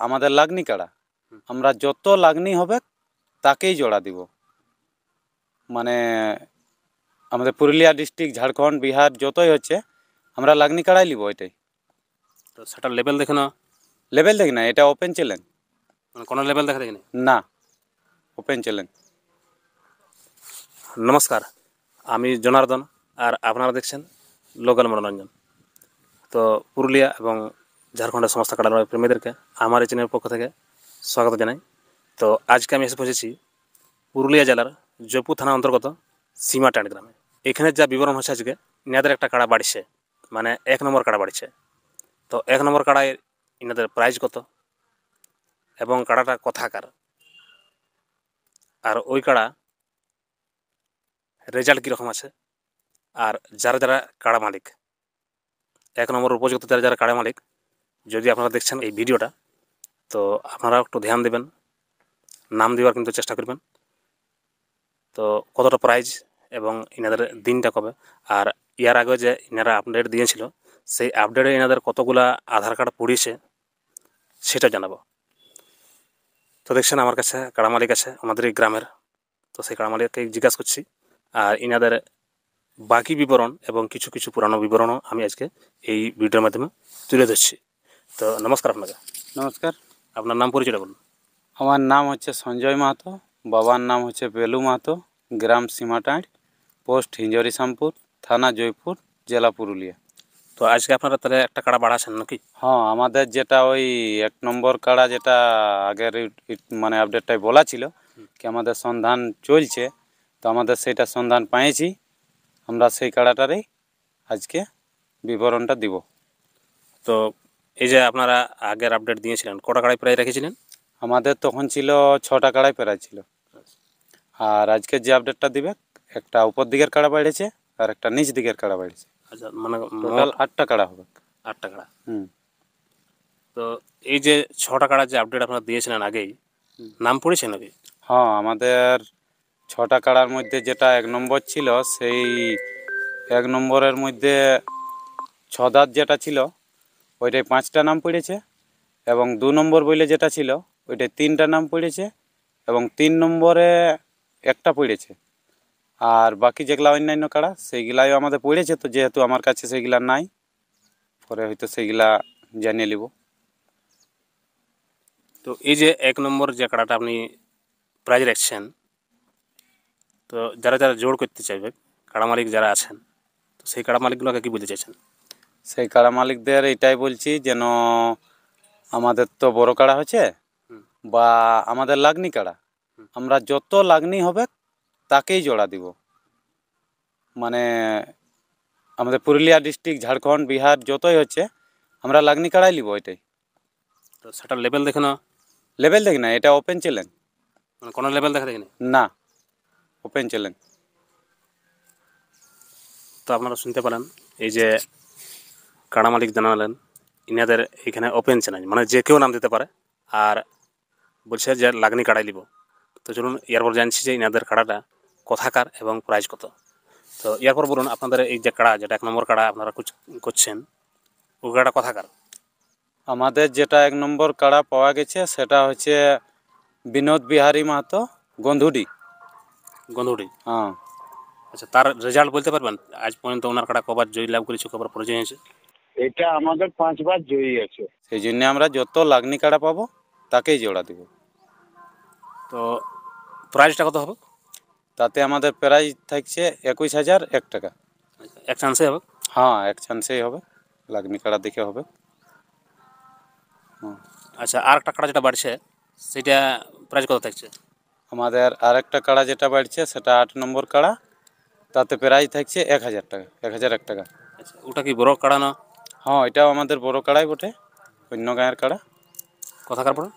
আমাদের লাগনি কাড়া আমরা যত লাগনি হবে তাকেই জোড়া দিব। মানে আমাদের পুরুলিয়া ডিস্ট্রিক্ট, ঝাড়খণ্ড, বিহার যতই হচ্ছে আমরা লাগনি কাড়াই নিব। এটাই তো সেটার লেভেল দেখে না? লেভেল দেখি না, এটা ওপেন চ্যালেঞ্জ। মানে কোনো লেভেল দেখা দেখি না, ওপেন চ্যালেঞ্জ। নমস্কার, আমি জনার্দন আর আপনারা দেখছেন লোকাল মনোরঞ্জন। তো পুরুলিয়া এবং ঝাড়খণ্ডের সমস্ত কাড়া প্রেমীদেরকে আমার এই চ্যানেলের পক্ষ থেকে স্বাগত জানাই। তো আজকে আমি এসে পৌঁছেছি পুরুলিয়া জেলার জয়পুর থানা অন্তর্গত সীমাটাঁড় গ্রামে। এখানে যা বিবরণ হচ্ছে আজকে, ইনাদের একটা কাড়া বাড়ছে, মানে 1 নম্বর কাড়া বাড়ছে। তো 1 নম্বর কাড়ায় ইনাদের প্রাইজ কত এবং কাড়াটা কথাকার, আর ওই কাড়া রেজাল্ট কীরকম আছে, আর যারা যারা কাড়া মালিক, 1 নম্বর উপযুক্ত যারা যারা কাড়া মালিক, যদি আপনারা দেখছেন এই ভিডিওটা, তো আপনারা একটু ধ্যান দেবেন, নাম দেওয়ার কিন্তু চেষ্টা করবেন। তো কতটা প্রাইজ এবং ইনাদের দিনটা কবে, আর ইয়ার আগে যে ইনারা আপডেট দিয়েছিল সেই আপডেটে ইনাদের কতগুলা আধার কার্ড পড়িয়েছে সেটা জানাবো। তো দেখছেন আমার কাছে কাড়া মালিক আছে আমাদের এই গ্রামের। তো সেই কাড়া মালিককে জিজ্ঞাসা করছি, আর ইনাদের বাকি বিবরণ এবং কিছু কিছু পুরানো বিবরণও আমি আজকে এই ভিডিওর মাধ্যমে তুলে ধরছি। তো নমস্কার আপনাকে। নমস্কার। আপনার নাম পরিচয়টা বলুন। আমার নাম হচ্ছে সঞ্জয় মাহাতো, বাবার নাম হচ্ছে বেলু মাহাতো, গ্রাম সীমাটাঁড়, পোস্ট হিঞ্জরিশামপুর, থানা জয়পুর, জেলা পুরুলিয়া। তো আজকে আপনারা তাহলে একটা কাড়া বাড়াচ্ছেন নাকি? হ্যাঁ, আমাদের যেটা ওই 1 নম্বর কাড়া যেটা আগের মানে আপডেটটাই বলা ছিল কি আমাদের সন্ধান চলছে, তো আমাদের সেইটা সন্ধান পেয়েছি। আমরা সেই কাড়াটারই আজকে বিবরণটা দিব। তো এই যে আপনারা আগের আপডেট দিয়েছিলেন, কটা কাড়াই প্রায় রেখেছিলেন? আমাদের তখন ছিল 6টা কাড়াই প্রায় ছিল, আর আজকে যে আপডেটটা দিবে একটা উপর দিকের কাড়া বেড়েছে আর একটা নিচ দিকের কাড়া বেড়েছে। আচ্ছা, মানে টোটাল 8টা কাড়া হবে। 8টা কাড়া। তো এই যে 6টা কাড়া যে আপডেট আপনারা দিয়েছিলেন আগেই, নাম পড়েছে নাকি? হ্যাঁ, আমাদের 6টা কাড়ার মধ্যে যেটা 1 নম্বর ছিল, সেই 1 নম্বরের মধ্যে 6 দাঁত যেটা ছিল ওইটাই 5টা নাম পড়েছে, এবং 2 নম্বর বলে যেটা ছিল ওইটাই 3টা নাম পড়েছে, এবং 3 নম্বরে একটা পড়েছে। আর বাকি যেগুলা অন্যান্য কাড়া সেইগুলাই আমাদের পড়েছে, তো যেহেতু আমার কাছে সেইগুলা নাই, পরে হয়তো সেইগুলা জানিয়ে নিব। তো এই যে 1 নম্বর যে কাড়াটা আপনি প্রাইজ রাখছেন, তো যারা যারা জোর করতে চাইবে, কাড়া মালিক যারা আছেন, তো সেই কাড়া মালিকগুলোকে কি বলতে চাইছেন? সেই কাড়া মালিকদের এটাই বলছি, যেন আমাদের তো বড় কাড়া হচ্ছে বা আমাদের লাগনি কাড়া, আমরা যত লাগনি হবে তাকেই জোড়া দিব। মানে আমাদের পুরুলিয়া ডিস্ট্রিক্ট, ঝাড়খণ্ড, বিহার যতই হচ্ছে আমরা লাগনি কাড়াই নিব। এটাই তো সেটার লেভেল দেখে না? লেভেল দেখি না, এটা ওপেন চ্যালেঞ্জ। মানে কোনো লেভেল দেখা দেখিনি? না, ওপেন চ্যালেঞ্জ। তো আপনারা শুনতে পারেন, এই যে কাড়া মালিক জানালেন ইনাদের এখানে ওপেন চ্যালেঞ্জ, মানে যে কেউ নাম দিতে পারে, আর বলছে যে লাগনি কাড়াই নিব। তো চলুন এরপর জানছি যে ইনাদের কাড়াটা কথাকার এবং প্রাইজ কত। তো এরপর বলুন আপনাদের এই যে কাড়া, যেটা 1 নম্বর কাড়া আপনারা করছেন, ওই কাড়াটা কথাকার? আমাদের যেটা 1 নম্বর কাড়া পাওয়া গেছে সেটা হচ্ছে বিনোদ বিহারী মাহাতো, গন্ধুডি। গন্ধুটি? হ্যাঁ। আচ্ছা, তার রেজাল্ট বলতে পারবেন আজ পর্যন্ত ওনার কাড়া কবার জয়ী লাভ করেছে, কবার পরাজয় হয়েছে? এটা আমাদের 5বার জয়ী আছে। সেই জন্য আমরা যত লাগনি কাড়া পাবো তাকেই জোড়া দিব। তো প্রাইজটা কত হবে? তাতে আমাদের প্রাইজ থাকছে 21,001 টাকা। এক চান্সে হবে? হ্যাঁ, এক চান্সেই হবে, লাগনি কাড়া দেখে হবে। আচ্ছা, আর একটা কাড়া যেটা বাড়ছে সেটা প্রাইস কত থাকছে? আমাদের আরেকটা কাড়া যেটা বাড়ছে সেটা 8 নম্বর কাড়া, তাতে প্রাইজ থাকছে 1,000 টাকা, 1,001 টাকা। আচ্ছা, ওটা কি বড় কাড়া না? হ্যাঁ, এটাও আমাদের বড় কাড়াই বটে, অন্য গাঁয়ের কাড়া। কথাকার পড়ে?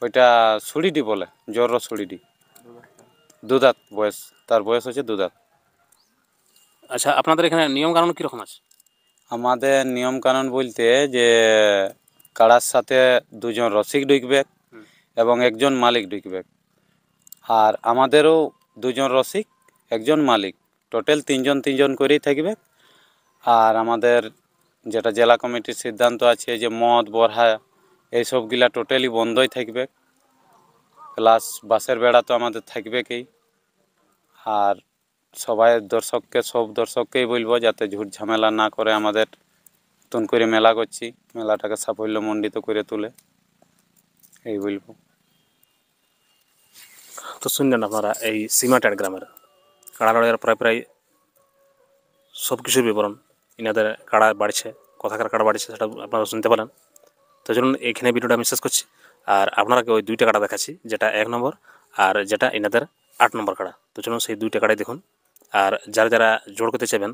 ওইটা সুড়িডি বলে, জোর সুড়িডি, দুদাঁত বয়স, তার বয়স হচ্ছে দুদাঁত। আচ্ছা, আপনাদের এখানে নিয়ম কানুন কীরকম আছে? আমাদের নিয়ম কানুন বলতে যে কাড়ার সাথে 2 জন রসিক ঢুকবে এবং একজন মালিক ঢুকবে, আর আমাদেরও 2 জন রসিক, একজন মালিক, টোটাল 3 জন 3 জন করেই থাকবে। আর আমাদের যেটা জেলা কমিটির সিদ্ধান্ত আছে যে মদ বড়হা এইসবগুলা টোটালি বন্ধই থাকবে। প্লাস বাসের বেড়া তো আমাদের থাকবে কি। আর সব দর্শককেই বলবো যাতে ঝুট ঝামেলা না করে আমাদের নতুন করে মেলা করছি, মেলাটাকে সাফল্যমণ্ডিত করে তুলে, এই বলবো। তো শুনলেন আপনারা এই সীমাটার গ্রামের কাড়া লড়াইয়ের প্রায় সব কিছুর বিবরণ। ইনাদের কাড়া বাড়ছে, কোথাকার কাড়া বাড়ছে সেটা আপনারা শুনতে পারেন। তো চলুন এখানে ভিডিওটা আমি শেষ করছি। আর আপনাকে ওই দুইটা কাড়া দেখাচ্ছি, যেটা 1 নম্বর আর যেটা ইনাদের 8 নম্বর কাড়া। তো চলুন সেই দুইটা কাড়াই দেখুন। আর যারা জোর করতে চাইবেন,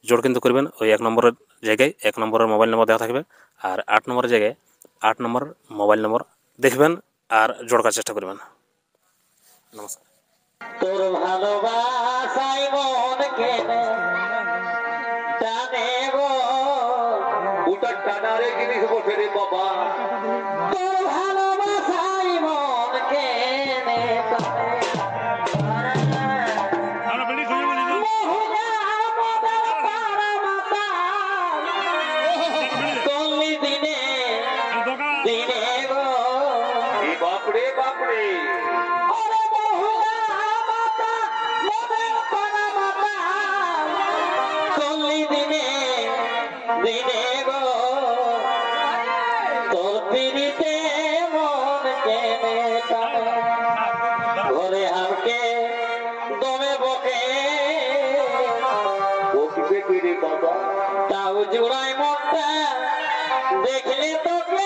জোর কিন্তু করবেন ওই 1 নম্বরের জায়গায় 1 নম্বরের মোবাইল নম্বর দেওয়া থাকবে, আর 8 নম্বরের জায়গায় 8 নম্বর মোবাইল নম্বর দেখবেন আর জোর করার চেষ্টা করবেন। নমস্কার। তোর ভালোবাসাই মন কেনে টানে গো উটার টানারে জিনিস বসে রে বাবা তোর ভালোবাসাই মন কেনে দিনে গো বাপরে বাপরে দিনে গো তোর পিড়িতে মন কেনে টানে ঘরে হামকে দমে বকে বকবে করে বাবা তাও জোড়ায় মনটা দেখলে তোকে